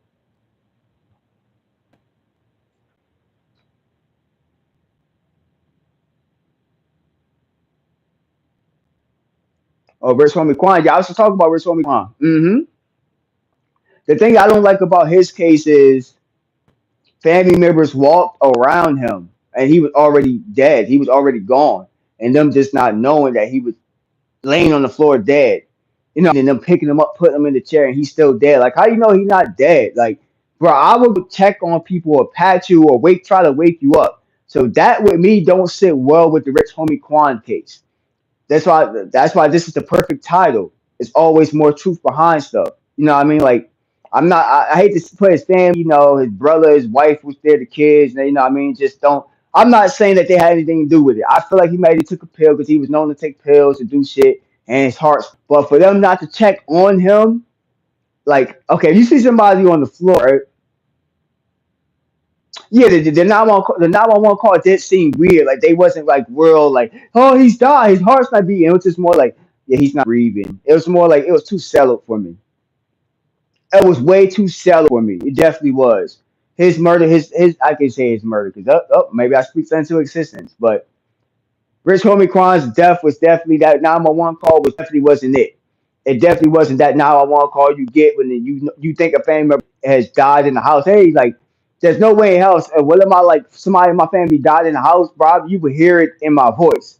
Oh, Rich Homie Quan. Yeah, I was just talking about Rich Homie Quan. The thing I don't like about his case is family members walked around him and he was already dead. He was already gone. And them just not knowing that he was laying on the floor dead. You know, and them picking him up, putting him in the chair, and he's still dead. Like, how you know he's not dead? Like, bro, I would check on people or pat you or try to wake you up. So that with me don't sit well with the Rich Homie Quan case. That's why this is the perfect title. It's always more truth behind stuff. You know what I mean? Like I hate to put his family, you know, his brother, his wife was there, the kids, and you know what I mean, just don't I'm not saying that they had anything to do with it. I feel like he maybe took a pill because he was known to take pills and do shit and his heart's but for them not to check on him, like, okay, if you see somebody on the floor, right? Yeah, the 911 call did seem weird. Like they wasn't like real, like, oh, he's died, his heart's not beating. It was just more like, yeah, he's not breathing. It was more like it was too shallow for me. It was way too shallow for me. It definitely was. His murder, his I can say his murder because maybe I speak that into existence. But Rich Homie Kwan's death was definitely that 911 call was definitely wasn't it. It definitely wasn't that 911 call you get when you think a family member has died in the house. Hey, like there's no way in hell. What am I like? Somebody in my family died in the house, bro. You would hear it in my voice.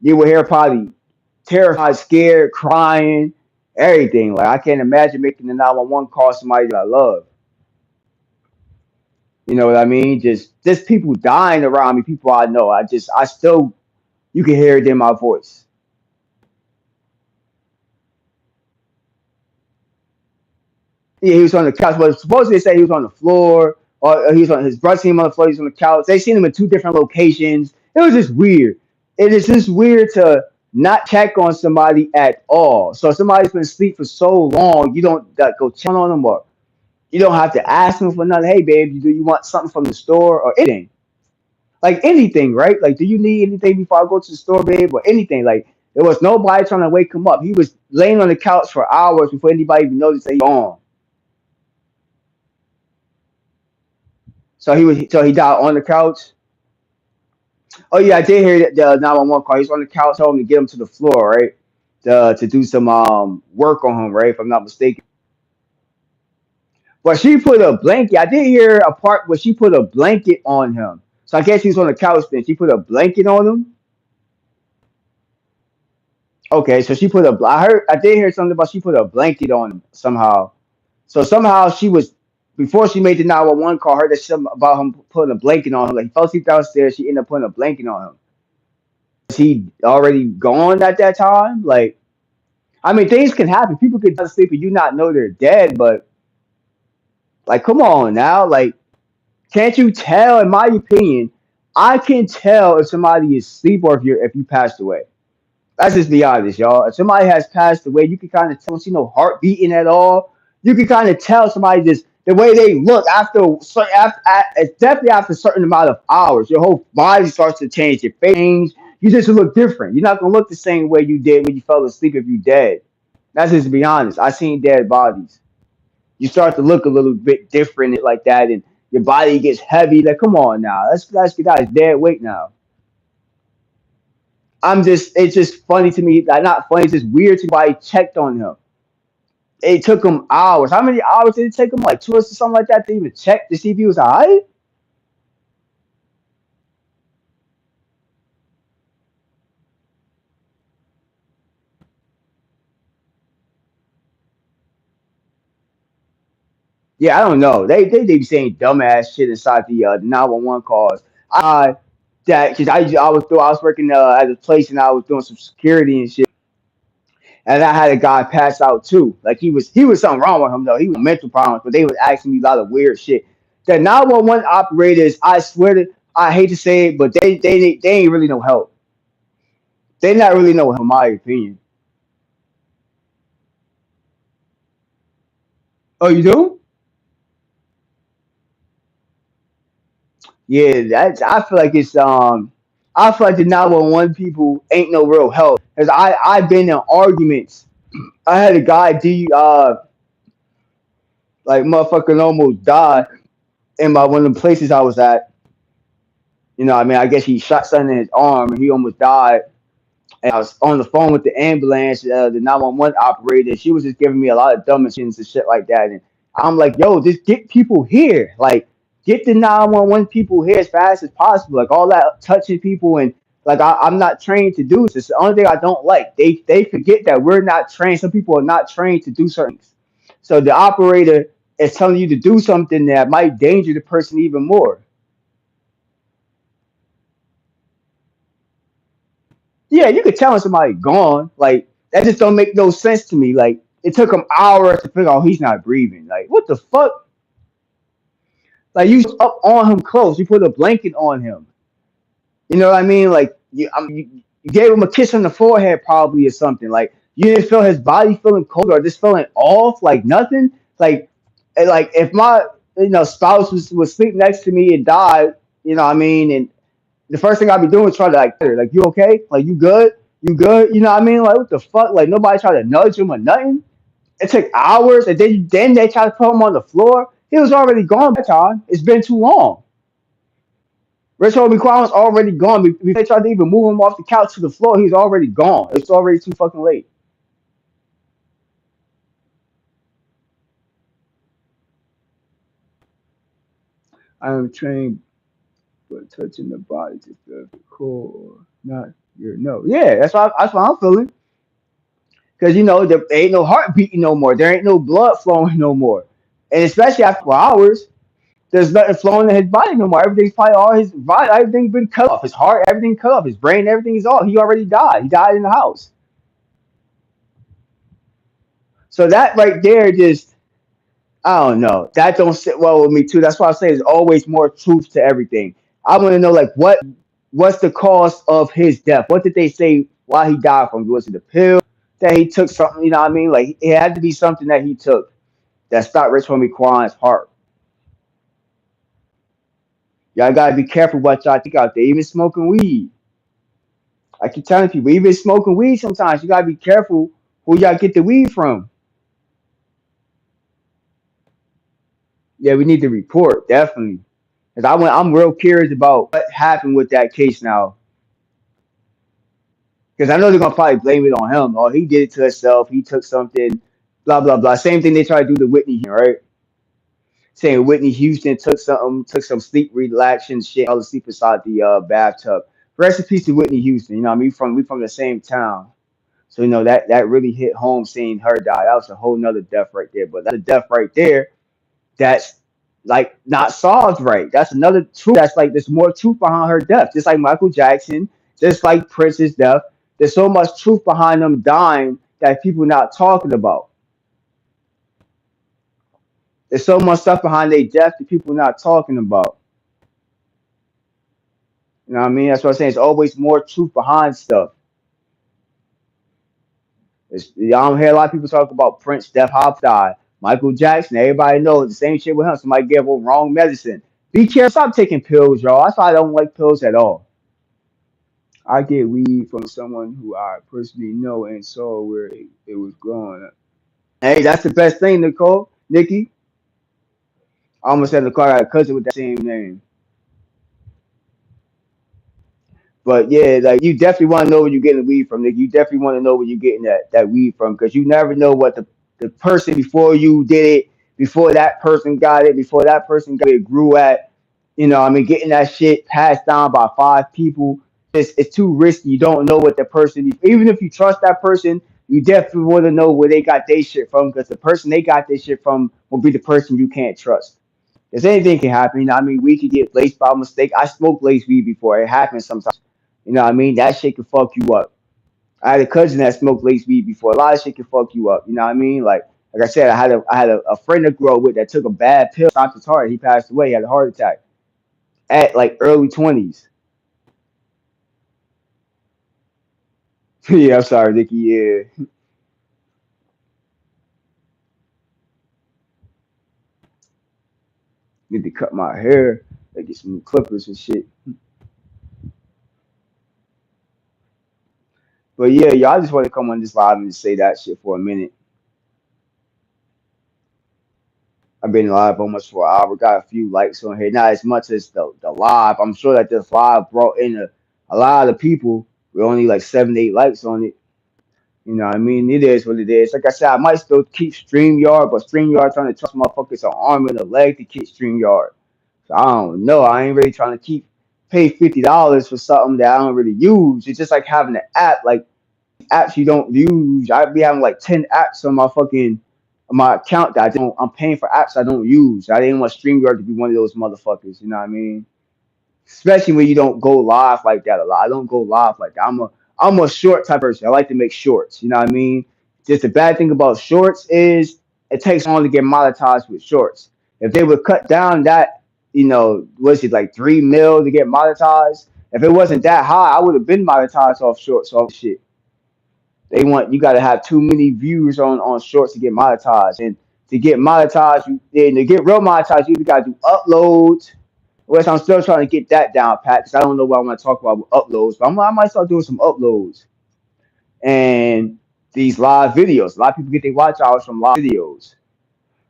You would hear probably terrified, scared, crying, everything. Like I can't imagine making the 911 call somebody that I love. You know what I mean? Just people dying around me, people I know. I still you can hear it in my voice. Yeah, he was on the couch. But supposedly they say he was on the floor, or he was on his brother seen him on the floor. He was on the couch. They seen him in two different locations. It was just weird. It is just weird to not check on somebody at all. So if somebody's been asleep for so long, you don't go check on them, or you don't have to ask them for nothing. Hey, babe, do you want something from the store or anything? Like anything, right? Like, do you need anything before I go to the store, babe, or anything? Like, there was nobody trying to wake him up. He was laying on the couch for hours before anybody even noticed that he was gone. So he died on the couch. Oh yeah, I did hear that the 911 call. He's on the couch, told him to get him to the floor, right? to do some work on him, right? If I'm not mistaken. But she put a blanket. I did hear a part where she put a blanket on him. So I guess he was on the couch then. She put a blanket on him. Okay, so she put a. I did hear something about she put a blanket on him somehow. So somehow she was before she made the 911 call. Heard that something about him putting a blanket on him. Like he fell asleep downstairs. She ended up putting a blanket on him. Was he already gone at that time? Like I mean, things can happen. People can fall asleep and you not know they're dead. But like, come on now. Like, can't you tell? In my opinion, I can tell if somebody is asleep or if you passed away. Let's just be honest, y'all. If somebody has passed away, you can kind of tell. Don't see no heart beating at all. You can kind of tell somebody just the way they look it's definitely after a certain amount of hours. Your whole body starts to change. Your face change. You just look different. You're not gonna look the same way you did when you fell asleep if you dead. That's just to be honest. I seen dead bodies. You start to look a little bit different like that, and your body gets heavy. Like, come on now, let's get out of dead weight now. It's just funny to me. Like, not funny, it's just weird to me why he checked on him. It took him hours. How many hours did it take him? Like 2 or something like that to even check to see if he was alright? Yeah, I don't know. They be saying dumbass shit inside the 911 calls. That because I was working at a place and I was doing some security and shit. And I had a guy pass out too. Like he was something wrong with him though. He was mental problems, but they was asking me a lot of weird shit. The 911 operators, I swear to, I hate to say it, but they ain't really no help. They not really no help, in my opinion. Oh, you do? Yeah, that's. I feel like the 911 people ain't no real help. Cause I've been in arguments. I had a guy like motherfucking almost died in my one of the places I was at. You know, what I mean, I guess he shot something in his arm and he almost died. And I was on the phone with the ambulance, the 911 operator. She was just giving me a lot of dumb instructions and shit like that. And I'm like, yo, just get people here. Like, get the 911 people here as fast as possible. Like, all that touching people. And, like, I'm not trained to do this. It's the only thing I don't like. They forget that we're not trained. Some people are not trained to do certain things. So the operator is telling you to do something that might endanger the person even more. Yeah, you could tell when somebody gone. Like that just don't make no sense to me. Like it took him hours to figure out he's not breathing. Like what the fuck? Like you up on him close. You put a blanket on him. You know what I mean? Like you gave him a kiss on the forehead probably or something. Like you didn't feel his body feeling cold or just feeling off. Like nothing. Like if my spouse was sleep next to me and died. You know what I mean? And the first thing I'd be doing is try to like you okay? Like you good? You good? You know what I mean? Like what the fuck? Like nobody tried to nudge him or nothing. It took hours, and then they tried to put him on the floor. He was already gone by that time. It's been too long. Rich Homie Quan was already gone. Before they tried to even move him off the couch to the floor, he's already gone. It's already too fucking late. I am trained, but touching the body just feels cool. Not your no. Yeah, that's what I'm feeling. Because there ain't no heart beating no more. There ain't no blood flowing no more. And especially after 4 hours, there's nothing flowing in his body no more. Everything's probably all his body, everything's been cut off. His heart, everything cut off. His brain, everything is off. He already died. He died in the house. So that right there just I don't know. That don't sit well with me too. That's why I say there's always more truth to everything. I want to know like what's the cause of his death? What did they say why he died from? Was it the pill that he took something, you know what I mean? Like it had to be something that he took that stopped Rich Homie Quan's heart. Y'all gotta be careful what y'all think out there. Even smoking weed. I keep telling people, even smoking weed sometimes, you gotta be careful who y'all get the weed from. Yeah, we need to report, definitely. Because I'm real curious about what happened with that case now. Because I know they're gonna probably blame it on him. Oh, he did it to himself. He took something, blah blah blah. Same thing they try to do to Whitney, right? Saying Whitney Houston took something, took some sleep relaxing shit, all the sleep inside the bathtub. Rest in peace to Whitney Houston. You know, what I mean, we from the same town, so you know that really hit home seeing her die. That was a whole nother death right there. But that's a death right there that's like not solved right. That's another truth. That's like there's more truth behind her death. Just like Michael Jackson, just like Prince's death. There's so much truth behind them dying that people not talking about. There's so much stuff behind their death that people not talking about. You know what I mean? That's what I'm saying. It's always more truth behind stuff. Y'all don't hear a lot of people talk about Prince, Death, Hop died. Michael Jackson, everybody knows the same shit with him. Somebody gave him wrong medicine. Be careful. Stop taking pills, y'all. That's why I don't like pills at all. I get weed from someone who I personally know and saw where it was growing. Hey, that's the best thing, Nicole. Nikki. I almost said Nicole. I got a cousin with that same name. But yeah, like you definitely want to know where you're getting the weed from, Nick. You definitely want to know where you're getting that weed from because you never know what the person before you did it, before that person got it, before that person got it, grew at. You know, I mean, getting that shit passed down by five people, it's too risky. You don't know what the person, even if you trust that person, you definitely want to know where they got their shit from because the person they got their shit from will be the person you can't trust. Because anything can happen. You know, I mean, we could get laced by mistake. I smoked lace weed before. It happens sometimes. You know what I mean? That shit can fuck you up. I had a cousin that smoked lace weed before. A lot of shit can fuck you up. You know what I mean? Like I said, I had a friend to grow with that took a bad pill, stopped his heart. He passed away. He had a heart attack at like early 20s. Yeah, I'm sorry, Nikki. Yeah, need to cut my hair. Like get some new clippers and shit. But yeah, y'all just want to come on this live and say that shit for a minute. I've been live almost for an hour. Got a few likes on here. Not as much as the live. I'm sure that this live brought in a lot of people. With only like 7, 8 likes on it. You know what I mean? It is what it is. Like I said, I might still keep StreamYard, but StreamYard trying to trust motherfuckers an arm and a leg to keep StreamYard. So I don't know. I ain't really trying to pay $50 for something that I don't really use. It's just like having an app. Like apps you don't use. I be having like 10 apps on my fucking on my account that I don't. I'm paying for apps I don't use. I didn't want StreamYard to be one of those motherfuckers. You know what I mean? Especially when you don't go live like that a lot. I don't go live like that. I'm a short type person. I like to make shorts. You know what I mean? Just the bad thing about shorts is it takes long to get monetized with shorts. If they would cut down that, was it like 3 mil to get monetized? If it wasn't that high, I would have been monetized off shorts, off shit. They want you got to have too many views on shorts to get monetized, and to get monetized, and to get real monetized, you got to do uploads. Which I'm still trying to get that down, Pat, because I don't know what I want to talk about with uploads, but I might start doing some uploads and these live videos. A lot of people get their watch hours from live videos.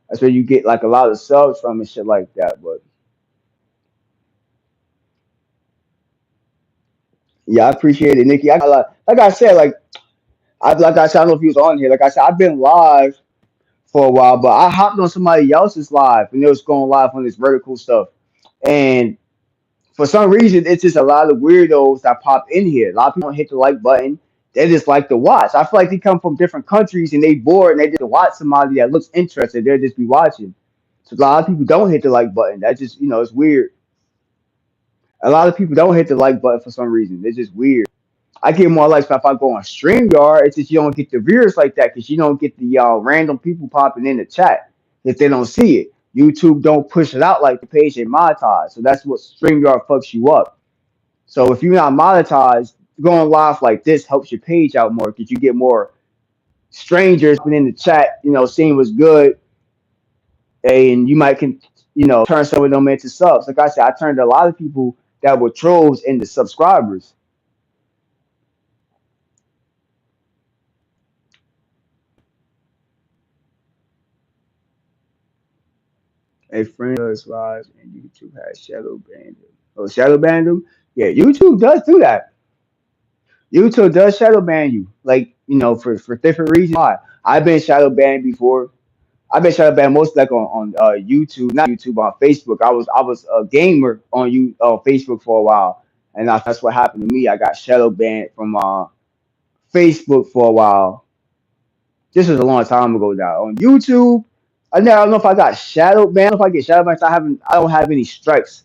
That's where you get like a lot of subs from and shit like that. But yeah, I appreciate it, Nikki. Like I said, I don't know if you was on here. Like I said, I've been live for a while, but I hopped on somebody else's live and they was going live on this vertical stuff. And for some reason, it's just a lot of weirdos that pop in here. A lot of people don't hit the like button. They just like to watch. I feel like they come from different countries and they bored and they just watch somebody that looks interested. They'll just be watching. So a lot of people don't hit the like button. That just, it's weird. A lot of people don't hit the like button for some reason. It's just weird. I get more likes if I go on StreamYard. It's just you don't get the viewers like that because you don't get the random people popping in the chat if they don't see it. YouTube don't push it out like the page they monetize. So that's what StreamYard fucks you up. So if you're not monetized, going live like this helps your page out more because you get more strangers in the chat, seeing what's good, and you might turn some of them into subs. Like I said, I turned a lot of people that were trolls into subscribers. A friend does live and YouTube has shadow banned him. Oh, shadow banned him? Yeah, YouTube does do that. YouTube does shadow ban you, like for different reasons. Why? I've been shadow banned before. I've been shadow banned most like on YouTube, not YouTube, on Facebook. I was a gamer on Facebook for a while, and that's what happened to me. I got shadow banned from Facebook for a while. This was a long time ago now. On YouTube, I don't know if I got shadow banned. I don't know if I get shadow banned. I don't have any strikes.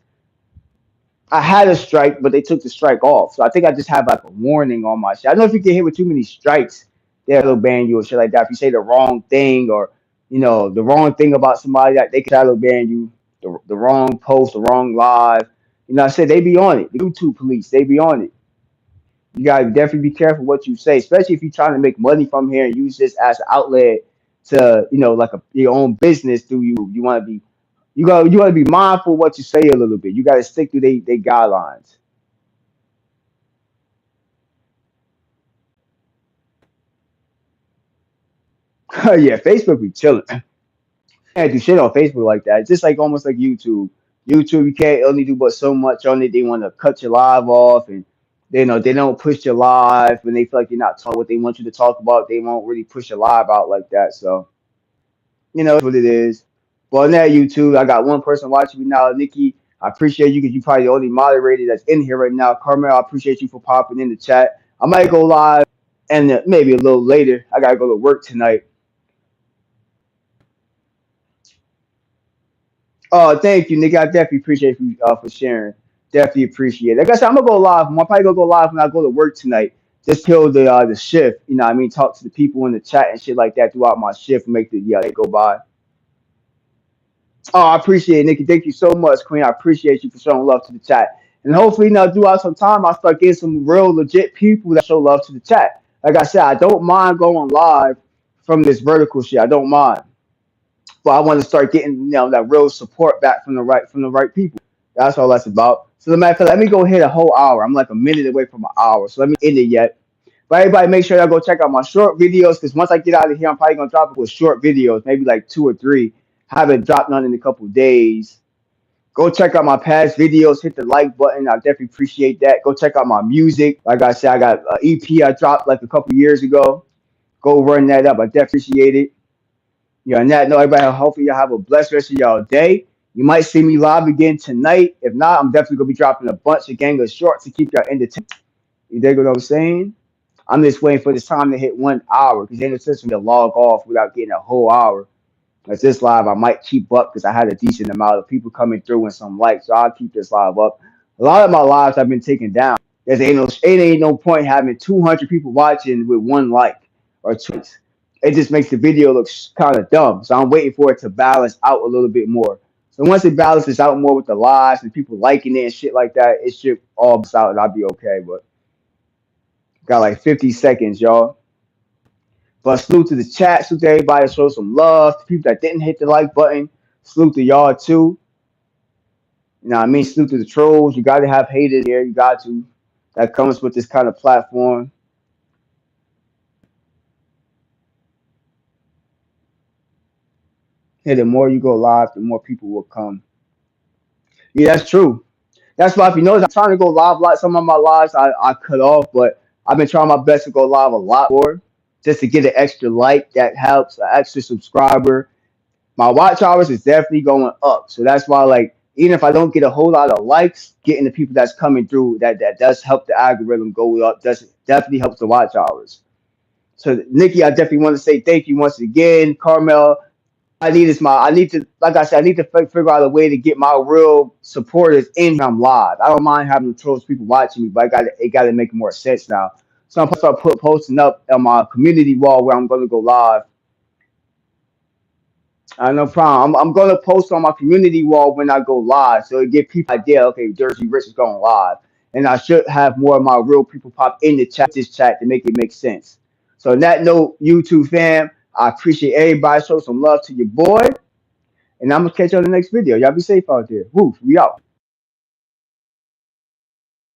I had a strike, but they took the strike off. So I think I just have like a warning on my shit. I don't know if you get hit with too many strikes, they'll ban you or shit like that. If you say the wrong thing or the wrong thing about somebody, that they can shadow ban you. The wrong post, the wrong live. I said they be on it. The YouTube police, they be on it. You gotta definitely be careful what you say, especially if you're trying to make money from here and use this as an outlet to, like your own business through you. You gotta be mindful of what you say a little bit. You gotta stick to they guidelines. Yeah, Facebook be chilling. Can't do shit on Facebook like that. It's just like almost like YouTube. YouTube, you can't only do but so much on it. They want to cut your live off, and they don't push your live when they feel like you're not talking what they want you to talk about. They won't really push your live out like that. So what it is. Well, now YouTube, I got one person watching me now, Nikki. I appreciate you because you probably the only moderator that's in here right now. Carmel, I appreciate you for popping in the chat. I might go live and maybe a little later. I gotta go to work tonight. Oh, thank you, Nick. I definitely appreciate you for sharing. Definitely appreciate it. Like I said, I'm gonna go live. I'm probably gonna go live when I go to work tonight. Just kill the shift. You know what I mean? Talk to the people in the chat and shit like that throughout my shift and make they go by. Oh, I appreciate it, Nikki. Thank you so much, Queen. I appreciate you for showing love to the chat. And hopefully now throughout some time I start getting some real legit people that show love to the chat. Like I said, I don't mind going live from this vertical shit. I don't mind. But I want to start getting that real support back from the right people. That's all that's about. So the matter of fact, let me go hit a whole hour. I'm like a minute away from an hour, so let me end it yet. But everybody, make sure y'all go check out my short videos because once I get out of here, I'm probably gonna drop it with short videos, maybe like two or three. Haven't dropped none in a couple days. Go check out my past videos. Hit the like button. I definitely appreciate that. Go check out my music. Like I said, I got an EP I dropped like a couple years ago. Go run that up. I definitely appreciate it. On that note, everybody, hopefully y'all have a blessed rest of y'all day. You might see me live again tonight. If not, I'm definitely gonna be dropping a bunch of gang of shorts to keep y'all entertained. You dig what I'm saying? I'm just waiting for this time to hit 1 hour because then it's just to log off without getting a whole hour. As this live, I might keep up because I had a decent amount of people coming through and some likes, so I'll keep this live up. A lot of my lives have been taken down. It ain't no point having 200 people watching with one like or two. It just makes the video look kind of dumb. So I'm waiting for it to balance out a little bit more. So once it balances out more with the lives and people liking it and shit like that, it should all balance out and I'll be okay. But got like 50 seconds, y'all. But salute to the chat, salute to everybody that showed some love. To people that didn't hit the like button, salute to y'all too. You know what I mean? Salute to the trolls. You got to have haters here. You got to. That comes with this kind of platform. Hey, the more you go live, the more people will come. Yeah, that's true. That's why if you notice, I'm trying to go live. Like some of my lives, I cut off, but I've been trying my best to go live a lot more, just to get an extra like. That helps, an extra subscriber. My watch hours is definitely going up, so that's why like even if I don't get a whole lot of likes, getting the people that's coming through that does help the algorithm go up. Does definitely helps the watch hours. So Nikki, I definitely want to say thank you once again, Carmel. I need to, like I said, I need to figure out a way to get my real supporters in here. I'm live. I don't mind having trolls people watching me, but it got to make more sense now. So I'm gonna start posting up on my community wall where I'm gonna go live. No problem. I'm gonna post on my community wall when I go live, so it give people an idea. Okay, Jersey Rich is going live, and I should have more of my real people pop in the chat, this chat, to make it make sense. So on that note, YouTube fam, I appreciate everybody. Show some love to your boy. And I'm gonna catch you on the next video. Y'all be safe out there. Woo, we out.